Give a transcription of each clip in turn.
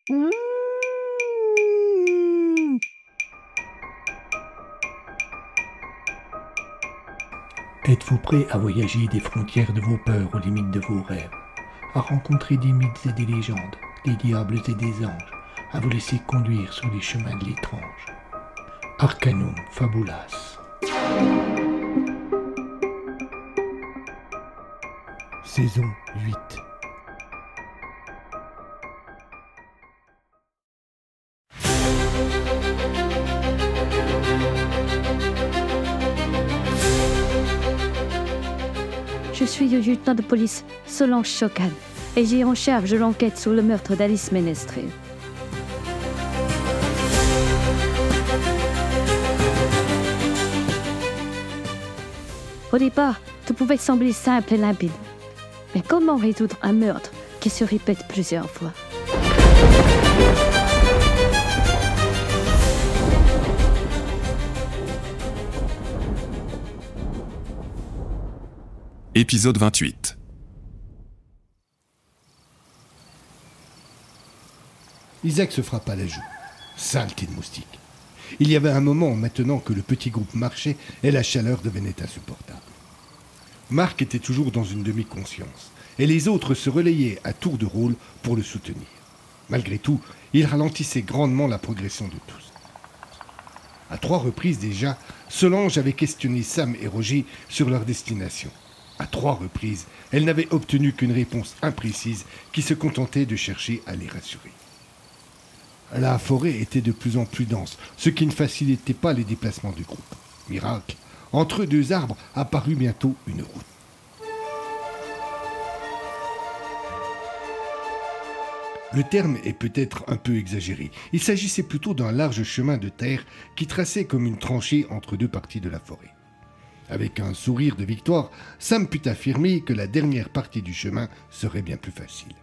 Mmh. Êtes-vous prêt à voyager des frontières de vos peurs aux limites de vos rêves, à rencontrer des mythes et des légendes, des diables et des anges, à vous laisser conduire sur les chemins de l'étrange? Arcanum Fabulas. Saison 8. Je suis le lieutenant de police Solange Chocan et j'ai en charge l'enquête sur le meurtre d'Alice Ménestrel. Au départ, tout pouvait sembler simple et limpide. Mais comment résoudre un meurtre qui se répète plusieurs fois? Épisode 28. Isaac se frappa la joue. Saleté de moustique. Il y avait un moment, maintenant que le petit groupe marchait, et la chaleur devenait insupportable. Marc était toujours dans une demi-conscience, et les autres se relayaient à tour de rôle pour le soutenir. Malgré tout, il ralentissait grandement la progression de tous. À 3 reprises déjà, Solange avait questionné Sam et Roger sur leur destination. À 3 reprises, elle n'avait obtenu qu'une réponse imprécise qui se contentait de chercher à les rassurer. La forêt était de plus en plus dense, ce qui ne facilitait pas les déplacements du groupe. Miracle, entre 2 arbres apparut bientôt une route. Le terme est peut-être un peu exagéré. Il s'agissait plutôt d'un large chemin de terre qui traçait comme une tranchée entre 2 parties de la forêt. Avec un sourire de victoire, Sam put affirmer que la dernière partie du chemin serait bien plus facile.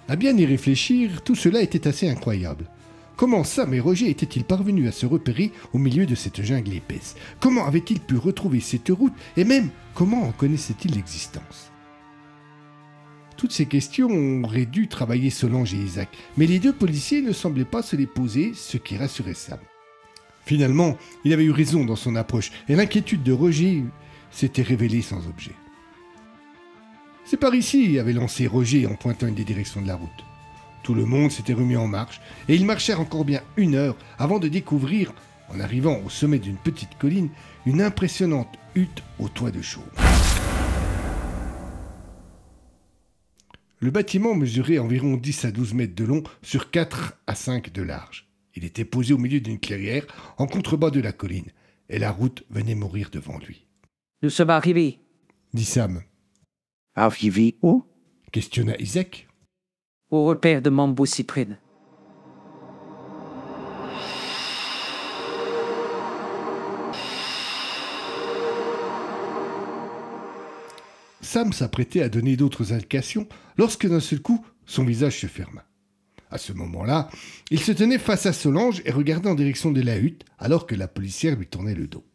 À bien y réfléchir, tout cela était assez incroyable. Comment Sam et Roger étaient-ils parvenus à se repérer au milieu de cette jungle épaisse? Comment avaient-ils pu retrouver cette route? Et même, comment en connaissaient-ils l'existence? Toutes ces questions auraient dû travailler Solange et Isaac, mais les 2 policiers ne semblaient pas se les poser, ce qui rassurait Sam. Finalement, il avait eu raison dans son approche, et l'inquiétude de Roger s'était révélée sans objet. « C'est par ici » avait lancé Roger en pointant une des directions de la route. Tout le monde s'était remis en marche, et ils marchèrent encore bien 1 heure avant de découvrir, en arrivant au sommet d'une petite colline, une impressionnante hutte au toit de chaume. Le bâtiment mesurait environ 10 à 12 mètres de long sur 4 à 5 de large. Il était posé au milieu d'une clairière, en contrebas de la colline, et la route venait mourir devant lui. « Nous sommes arrivés, » dit Sam. « Arrivés où ?» questionna Isaac. « Au repère de Mambo Cyprine. » Sam s'apprêtait à donner d'autres indications lorsque d'un seul coup, son visage se ferma. À ce moment-là, il se tenait face à Solange et regardait en direction de la hutte alors que la policière lui tournait le dos.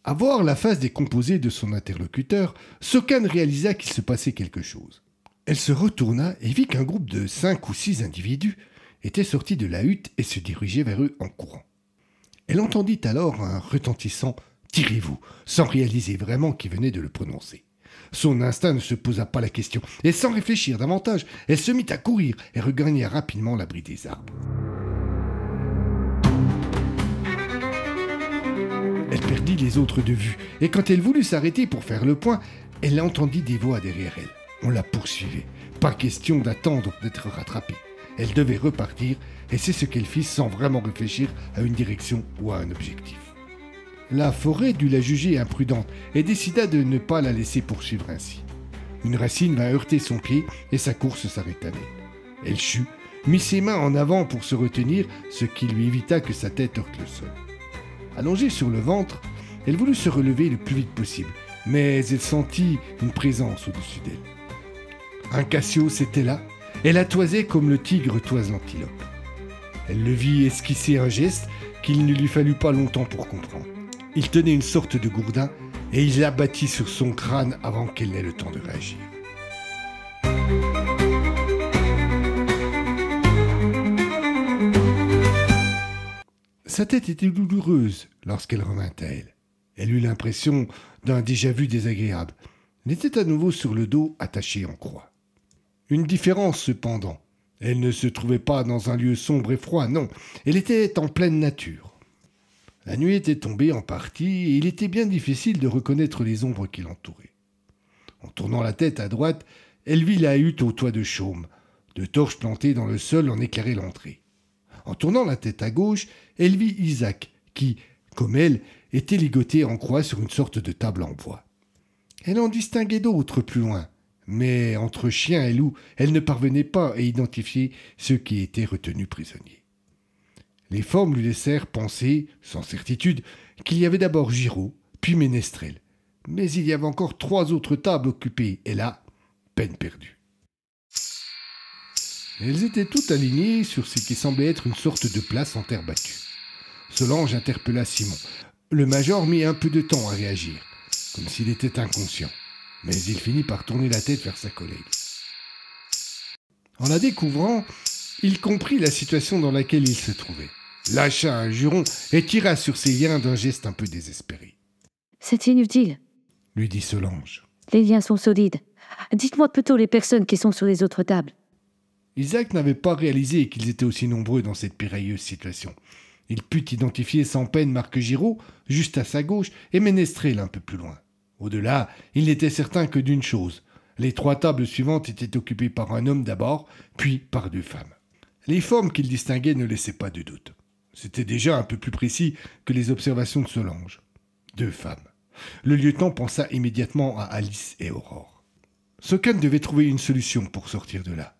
À voir la face décomposée de son interlocuteur, Chocan réalisa qu'il se passait quelque chose. Elle se retourna et vit qu'un groupe de 5 ou 6 individus était sorti de la hutte et se dirigeait vers eux en courant. Elle entendit alors un retentissant « Tirez-vous » sans réaliser vraiment qui venait de le prononcer. Son instinct ne se posa pas la question, et sans réfléchir davantage, elle se mit à courir et regagna rapidement l'abri des arbres. Elle perdit les autres de vue, et quand elle voulut s'arrêter pour faire le point, elle entendit des voix derrière elle. On la poursuivait. Pas question d'attendre d'être rattrapée. Elle devait repartir, et c'est ce qu'elle fit sans vraiment réfléchir à une direction ou à un objectif. La forêt dut la juger imprudente et décida de ne pas la laisser poursuivre ainsi. Une racine vint heurter son pied et sa course s'arrêta net. Elle chut, mit ses mains en avant pour se retenir, ce qui lui évita que sa tête heurte le sol. Allongée sur le ventre, elle voulut se relever le plus vite possible, mais elle sentit une présence au-dessus d'elle. Un Cassio était là, et la toisait comme le tigre toise l'antilope. Elle le vit esquisser un geste qu'il ne lui fallut pas longtemps pour comprendre. Il tenait une sorte de gourdin et il l'abattit sur son crâne avant qu'elle n'ait le temps de réagir. Sa tête était douloureuse lorsqu'elle revint à elle. Elle eut l'impression d'un déjà-vu désagréable. Elle était à nouveau sur le dos, attachée en croix. Une différence cependant. Elle ne se trouvait pas dans un lieu sombre et froid, non. Elle était en pleine nature. La nuit était tombée en partie et il était bien difficile de reconnaître les ombres qui l'entouraient. En tournant la tête à droite, elle vit la hutte au toit de chaume. Deux torches plantées dans le sol en éclairaient l'entrée. En tournant la tête à gauche, elle vit Isaac, qui, comme elle, était ligoté en croix sur une sorte de table en bois. Elle en distinguait d'autres plus loin, mais entre chien et loup, elle ne parvenait pas à identifier ceux qui étaient retenus prisonniers. Les formes lui laissèrent penser, sans certitude, qu'il y avait d'abord Giraud, puis Ménestrel. Mais il y avait encore 3 autres tables occupées, et là, peine perdue. Elles étaient toutes alignées sur ce qui semblait être une sorte de place en terre battue. Solange interpella Simon. Le major mit un peu de temps à réagir, comme s'il était inconscient, mais il finit par tourner la tête vers sa collègue. En la découvrant, il comprit la situation dans laquelle il se trouvait, lâcha un juron et tira sur ses liens d'un geste un peu désespéré. « C'est inutile, » lui dit Solange. « Les liens sont solides. Dites-moi plutôt les personnes qui sont sur les autres tables. » Isaac n'avait pas réalisé qu'ils étaient aussi nombreux dans cette périlleuse situation. Il put identifier sans peine Marc Giraud, juste à sa gauche, et Ménestrel un peu plus loin. Au-delà, il n'était certain que d'une chose. Les 3 tables suivantes étaient occupées par un homme d'abord, puis par 2 femmes. Les formes qu'il distinguait ne laissaient pas de doute. C'était déjà un peu plus précis que les observations de Solange. 2 femmes. Le lieutenant pensa immédiatement à Alice et Aurore. Socan devait trouver une solution pour sortir de là.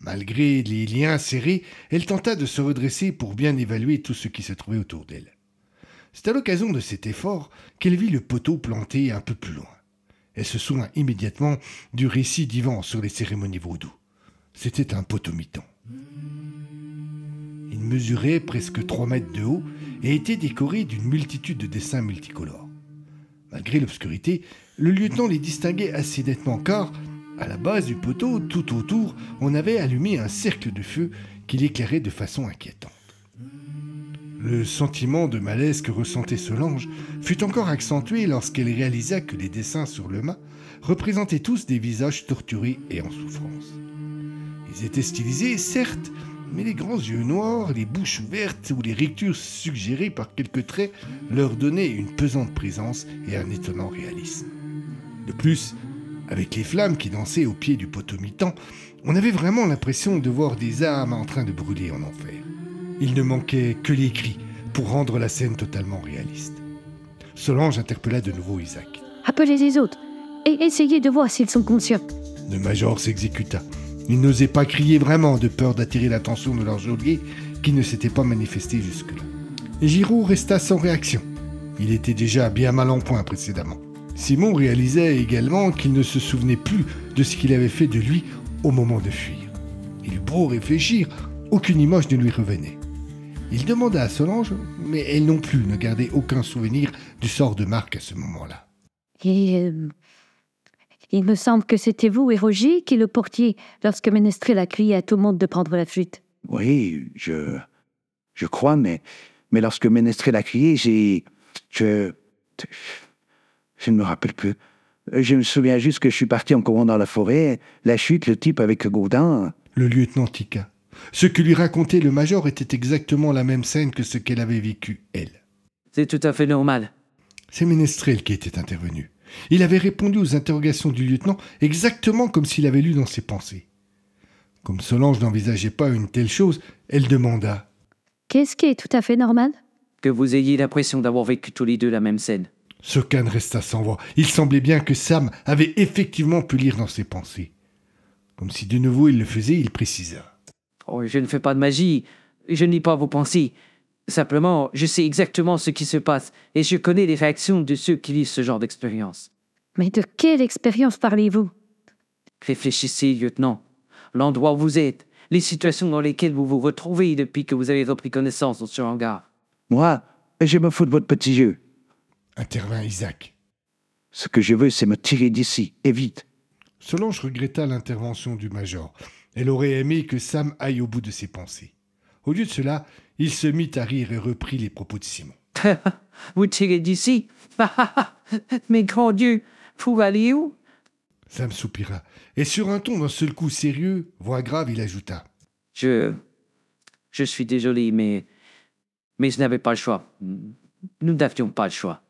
Malgré les liens serrés, elle tenta de se redresser pour bien évaluer tout ce qui se trouvait autour d'elle. C'est à l'occasion de cet effort qu'elle vit le poteau planté un peu plus loin. Elle se souvint immédiatement du récit d'Ivan sur les cérémonies vaudou. C'était un potomitan. Il mesurait presque 3 mètres de haut et était décoré d'une multitude de dessins multicolores. Malgré l'obscurité, le lieutenant les distinguait assez nettement car, à la base du poteau, tout autour, on avait allumé un cercle de feu qui l'éclairait de façon inquiétante. Le sentiment de malaise que ressentait Solange fut encore accentué lorsqu'elle réalisa que les dessins sur le mât représentaient tous des visages torturés et en souffrance. Ils étaient stylisés, certes, mais les grands yeux noirs, les bouches ouvertes ou les rictures suggérées par quelques traits leur donnaient une pesante présence et un étonnant réalisme. De plus, avec les flammes qui dansaient au pied du potomitan, on avait vraiment l'impression de voir des âmes en train de brûler en enfer. Il ne manquait que les cris pour rendre la scène totalement réaliste. Solange interpella de nouveau Isaac. « Appelez les autres et essayez de voir s'ils sont conscients. » Le major s'exécuta. Il n'osait pas crier vraiment de peur d'attirer l'attention de leur geôlier qui ne s'était pas manifesté jusque-là. Giraud resta sans réaction. Il était déjà bien mal en point précédemment. Simon réalisait également qu'il ne se souvenait plus de ce qu'il avait fait de lui au moment de fuir. Il eut beau réfléchir, aucune image ne lui revenait. Il demanda à Solange, mais elle non plus ne gardait aucun souvenir du sort de Marc à ce moment-là. « Et il me semble que c'était vous et Roger qui le portiez lorsque Ménestrel a crié à tout le monde de prendre la fuite. » Oui, je crois, mais lorsque Ménestrel a crié, je ne me rappelle plus. Je me souviens juste que je suis parti en courant dans la forêt, la chute, le type avec Gaudin. Le lieutenant tiqua. Ce que lui racontait le major était exactement la même scène que ce qu'elle avait vécu, elle. C'est tout à fait normal. C'est Ménestrel qui était intervenu. Il avait répondu aux interrogations du lieutenant exactement comme s'il avait lu dans ses pensées. Comme Solange n'envisageait pas une telle chose, elle demanda « Qu'est-ce qui est tout à fait normal ?» Que vous ayez l'impression d'avoir vécu tous les deux la même scène. Socan resta sans voix. Il semblait bien que Sam avait effectivement pu lire dans ses pensées. Comme si de nouveau il le faisait, il précisa. « Oh, je ne fais pas de magie. Je ne lis pas vos pensées. Simplement, je sais exactement ce qui se passe et je connais les réactions de ceux qui lisent ce genre d'expérience. » « Mais de quelle expérience parlez-vous ?» Réfléchissez, lieutenant. L'endroit où vous êtes, les situations dans lesquelles vous vous retrouvez depuis que vous avez repris connaissance de ce hangar. Moi, je me fous de votre petit jeu. Intervint Isaac. Ce que je veux, c'est me tirer d'ici, et vite. Solange regretta l'intervention du major. Elle aurait aimé que Sam aille au bout de ses pensées. Au lieu de cela, il se mit à rire et reprit les propos de Simon. Vous tirez d'ici. Mais grand Dieu, pour aller où? Sam soupira, et sur un ton d'un seul coup sérieux, voix grave, il ajouta. Je suis désolé, mais je n'avais pas le choix. Nous n'avions pas le choix.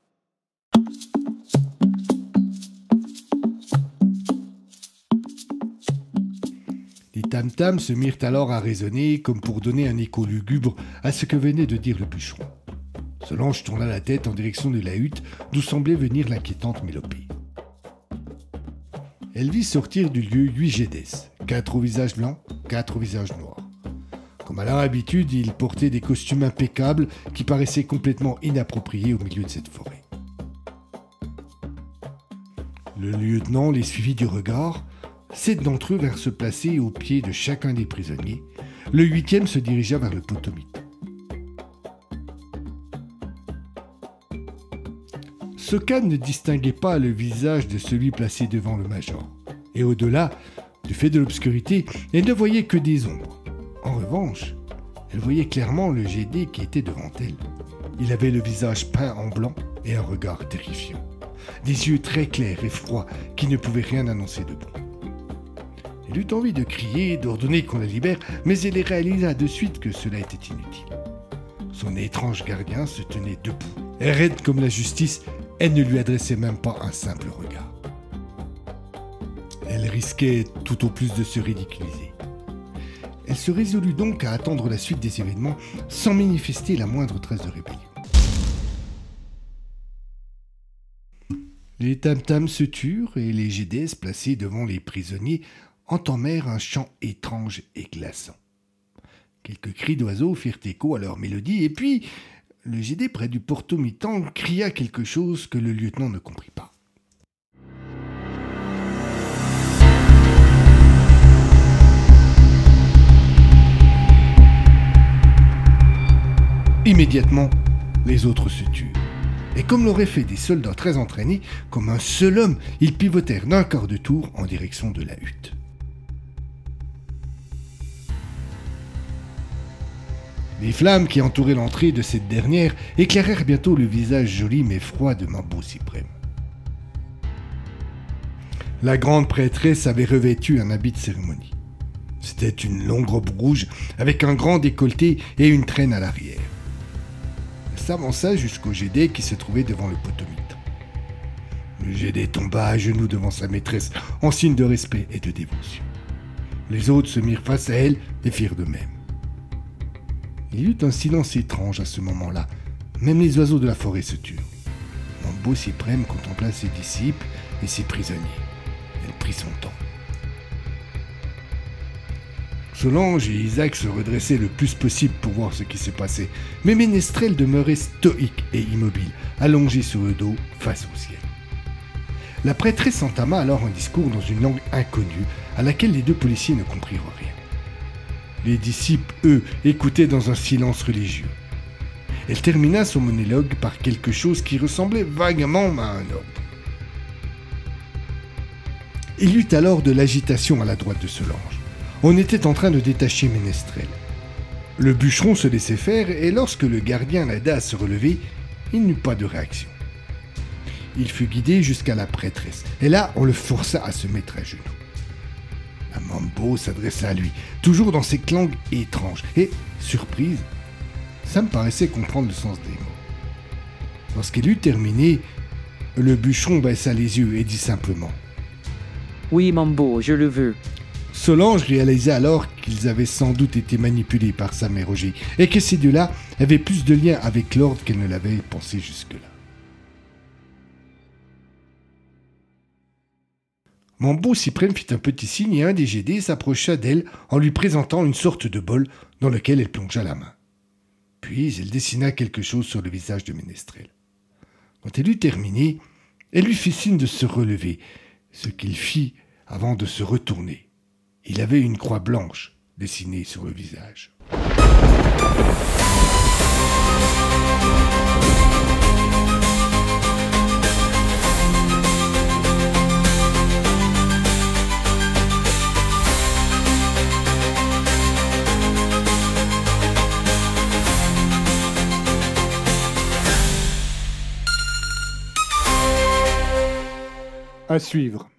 Les tam-tams se mirent alors à raisonner comme pour donner un écho lugubre à ce que venait de dire le bûcheron. Solange tourna la tête en direction de la hutte d'où semblait venir l'inquiétante mélopée. Elle vit sortir du lieu 8 Gédès, 4 au visage blanc, 4 au visage noir. Comme à leur habitude, ils portaient des costumes impeccables qui paraissaient complètement inappropriés au milieu de cette forêt. Le lieutenant les suivit du regard. 7 d'entre eux vinrent se placer au pied de chacun des prisonniers. Le 8e se dirigea vers le potomite. Sokan ne distinguait pas le visage de celui placé devant le major. Et au-delà, du fait de l'obscurité, elle ne voyait que des ombres. En revanche, elle voyait clairement le GD qui était devant elle. Il avait le visage peint en blanc et un regard terrifiant. Des yeux très clairs et froids qui ne pouvaient rien annoncer de bon. Elle eut envie de crier, d'ordonner qu'on la libère, mais elle réalisa de suite que cela était inutile. Son étrange gardien se tenait debout, et raide comme la justice, elle ne lui adressait même pas un simple regard. Elle risquait tout au plus de se ridiculiser. Elle se résolut donc à attendre la suite des événements sans manifester la moindre trace de rébellion. Les tam-tams se turent et les Gédès placés devant les prisonniers entendèrent un chant étrange et glaçant. Quelques cris d'oiseaux firent écho à leur mélodie, et puis le GD près du porto-mitan cria quelque chose que le lieutenant ne comprit pas. Immédiatement, les autres se turent. Et comme l'auraient fait des soldats très entraînés, comme un seul homme, ils pivotèrent d'un quart de tour en direction de la hutte. Les flammes qui entouraient l'entrée de cette dernière éclairèrent bientôt le visage joli mais froid de Mambo Suprême. La grande prêtresse avait revêtu un habit de cérémonie. C'était une longue robe rouge avec un grand décolleté et une traîne à l'arrière. Elle s'avança jusqu'au Gédé qui se trouvait devant le potomite. Le Gédé tomba à genoux devant sa maîtresse en signe de respect et de dévotion. Les autres se mirent face à elle et firent de même. Il y eut un silence étrange à ce moment-là. Même les oiseaux de la forêt se turent. Mambo Suprême contempla ses disciples et ses prisonniers. Elle prit son temps. Solange et Isaac se redressaient le plus possible pour voir ce qui se passait, mais Ménestrel demeurait stoïque et immobile, allongé sur le dos, face au ciel. La prêtresse entama alors un discours dans une langue inconnue, à laquelle les deux policiers ne comprirent rien. Les disciples, eux, écoutaient dans un silence religieux. Elle termina son monologue par quelque chose qui ressemblait vaguement à un ordre. Il y eut alors de l'agitation à la droite de Solange. On était en train de détacher Ménestrel. Le bûcheron se laissait faire et lorsque le gardien l'aida à se relever, il n'eut pas de réaction. Il fut guidé jusqu'à la prêtresse et là, on le força à se mettre à genoux. La Mambo s'adressa à lui, toujours dans cette langue étrange, et, surprise, Sam paraissait comprendre le sens des mots. Lorsqu'il eut terminé, le bûcheron baissa les yeux et dit simplement « Oui, Mambo, je le veux. » Solange réalisa alors qu'ils avaient sans doute été manipulés par Sam et Roger, et que ces deux-là avaient plus de lien avec l'ordre qu'elle ne l'avait pensé jusque-là. Mambo Suprême fit un petit signe et un des Gédés s'approcha d'elle en lui présentant une sorte de bol dans lequel elle plongea la main. Puis elle dessina quelque chose sur le visage de Ménestrel. Quand elle eut terminé, elle lui fit signe de se relever, ce qu'il fit avant de se retourner. Il avait une croix blanche dessinée sur le visage. À suivre.